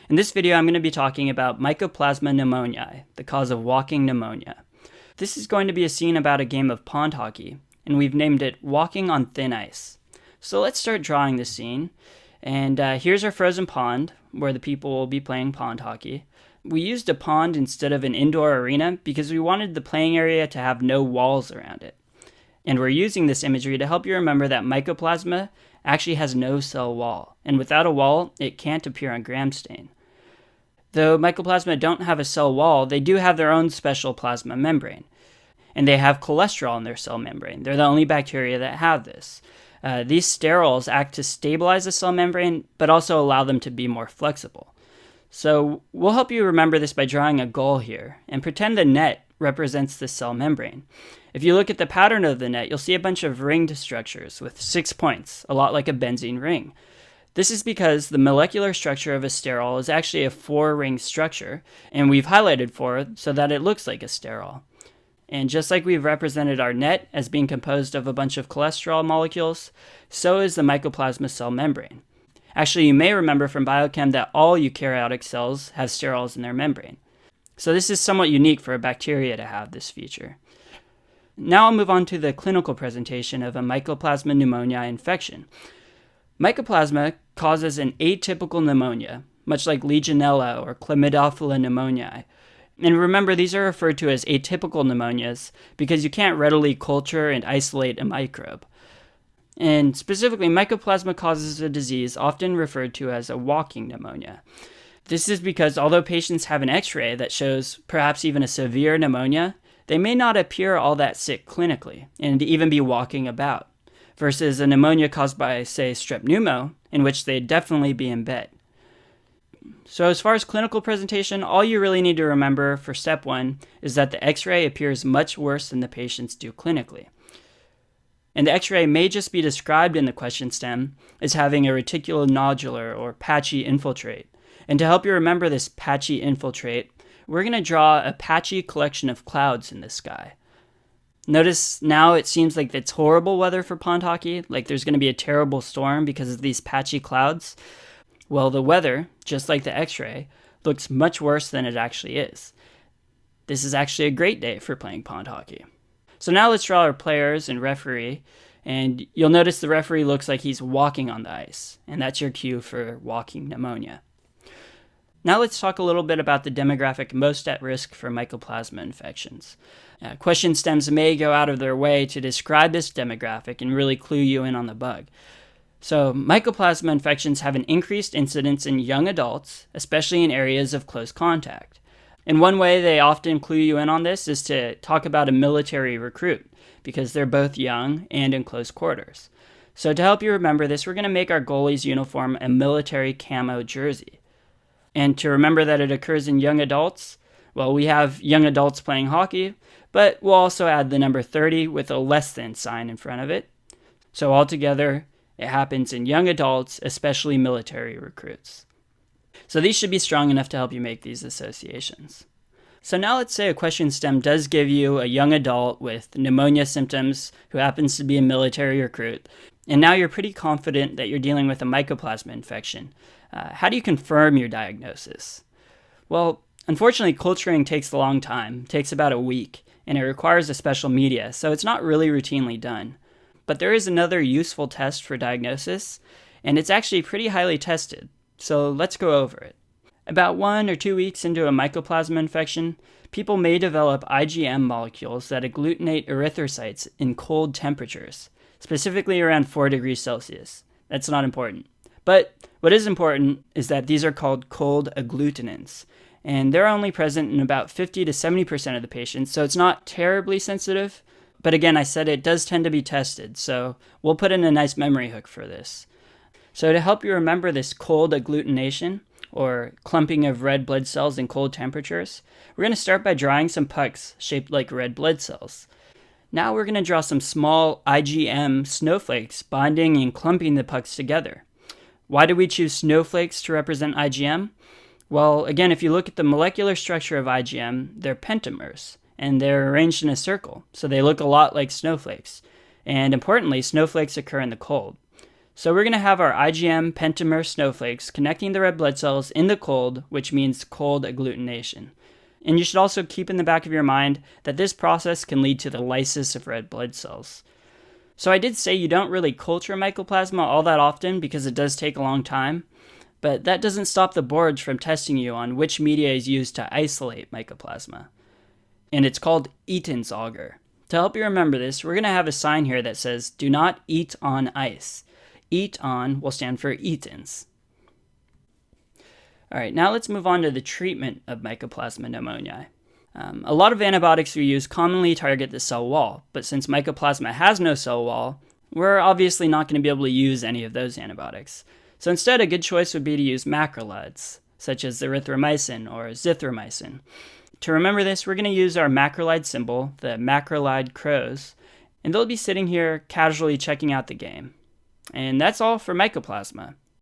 In this video, I'm going to be talking about Mycoplasma pneumoniae, the cause of walking pneumonia. This is going to be a scene about a game of pond hockey, and we've named it Walking on Thin Ice. So let's start drawing this scene. And here's our frozen pond, where the people will be playing pond hockey. We used a pond instead of an indoor arena because we wanted the playing area to have no walls around it. And we're using this imagery to help you remember that mycoplasma actually has no cell wall, and without a wall, it can't appear on gram stain. Though mycoplasma don't have a cell wall, they do have their own special plasma membrane. And they have cholesterol in their cell membrane. They're the only bacteria that have this. These sterols act to stabilize the cell membrane, but also allow them to be more flexible. So we'll help you remember this by drawing a goal here, and pretend the net represents the cell membrane. If you look at the pattern of the net, you'll see a bunch of ringed structures with 6 points, a lot like a benzene ring. This is because the molecular structure of a sterol is actually a 4-ring structure, and we've highlighted 4 so that it looks like a sterol. And just like we've represented our net as being composed of a bunch of cholesterol molecules, so is the mycoplasma cell membrane. Actually, you may remember from biochem that all eukaryotic cells have sterols in their membrane. So this is somewhat unique for a bacteria to have this feature. Now I'll move on to the clinical presentation of a Mycoplasma pneumoniae infection. Mycoplasma causes an atypical pneumonia, much like Legionella or Chlamydophila pneumoniae. And remember, these are referred to as atypical pneumonias because you can't readily culture and isolate a microbe. And specifically, mycoplasma causes a disease often referred to as a walking pneumonia. This is because although patients have an X-ray that shows perhaps even a severe pneumonia, they may not appear all that sick clinically and even be walking about, versus a pneumonia caused by, say, strep pneumo, in which they'd definitely be in bed. So as far as clinical presentation, all you really need to remember for step 1 is that the X-ray appears much worse than the patients do clinically. And the X-ray may just be described in the question stem as having a reticulonodular or patchy infiltrate. And to help you remember this patchy infiltrate, we're going to draw a patchy collection of clouds in the sky. Notice now it seems like it's horrible weather for pond hockey, like there's going to be a terrible storm because of these patchy clouds. Well, the weather, just like the X-ray, looks much worse than it actually is. This is actually a great day for playing pond hockey. So now let's draw our players and referee, and you'll notice the referee looks like he's walking on the ice, and that's your cue for walking pneumonia. Now let's talk a little bit about the demographic most at risk for mycoplasma infections. Question stems may go out of their way to describe this demographic and really clue you in on the bug. So mycoplasma infections have an increased incidence in young adults, especially in areas of close contact. And one way they often clue you in on this is to talk about a military recruit, because they're both young and in close quarters. So to help you remember this, we're going to make our goalie's uniform a military camo jersey. And to remember that it occurs in young adults, well, we have young adults playing hockey, but we'll also add the number 30 with a less than sign in front of it. So altogether, it happens in young adults, especially military recruits. So these should be strong enough to help you make these associations. So now let's say a question stem does give you a young adult with pneumonia symptoms who happens to be a military recruit, and now you're pretty confident that you're dealing with a mycoplasma infection. How do you confirm your diagnosis? Well, unfortunately, culturing takes a long time, takes about a week, and it requires a special media, so it's not really routinely done. But there is another useful test for diagnosis, and it's actually pretty highly tested. So let's go over it. About 1 or 2 weeks into a mycoplasma infection, people may develop IgM molecules that agglutinate erythrocytes in cold temperatures, specifically around 4 degrees Celsius. That's not important. But what is important is that these are called cold agglutinins, and they're only present in about 50 to 70% of the patients, so it's not terribly sensitive. But again, I said it does tend to be tested, so we'll put in a nice memory hook for this. So to help you remember this cold agglutination, or clumping of red blood cells in cold temperatures, we're going to start by drawing some pucks shaped like red blood cells. Now we're going to draw some small IgM snowflakes bonding and clumping the pucks together. Why do we choose snowflakes to represent IgM? Well, again, if you look at the molecular structure of IgM, they're pentamers, and they're arranged in a circle, so they look a lot like snowflakes. And importantly, snowflakes occur in the cold. So we're going to have our IgM pentamer snowflakes connecting the red blood cells in the cold, which means cold agglutination. And you should also keep in the back of your mind that this process can lead to the lysis of red blood cells. So I did say you don't really culture mycoplasma all that often because it does take a long time, but that doesn't stop the boards from testing you on which media is used to isolate mycoplasma. And it's called Eaton's agar. To help you remember this, we're going to have a sign here that says, "Do not eat on ice." Eat on will stand for Eaton's. All right, now let's move on to the treatment of Mycoplasma pneumoniae. A lot of antibiotics we use commonly target the cell wall, but since Mycoplasma has no cell wall, we're obviously not going to be able to use any of those antibiotics. So instead, a good choice would be to use macrolides, such as erythromycin or zithromycin. To remember this, we're going to use our macrolide symbol, the macrolide crows, and they'll be sitting here casually checking out the game. And that's all for Mycoplasma.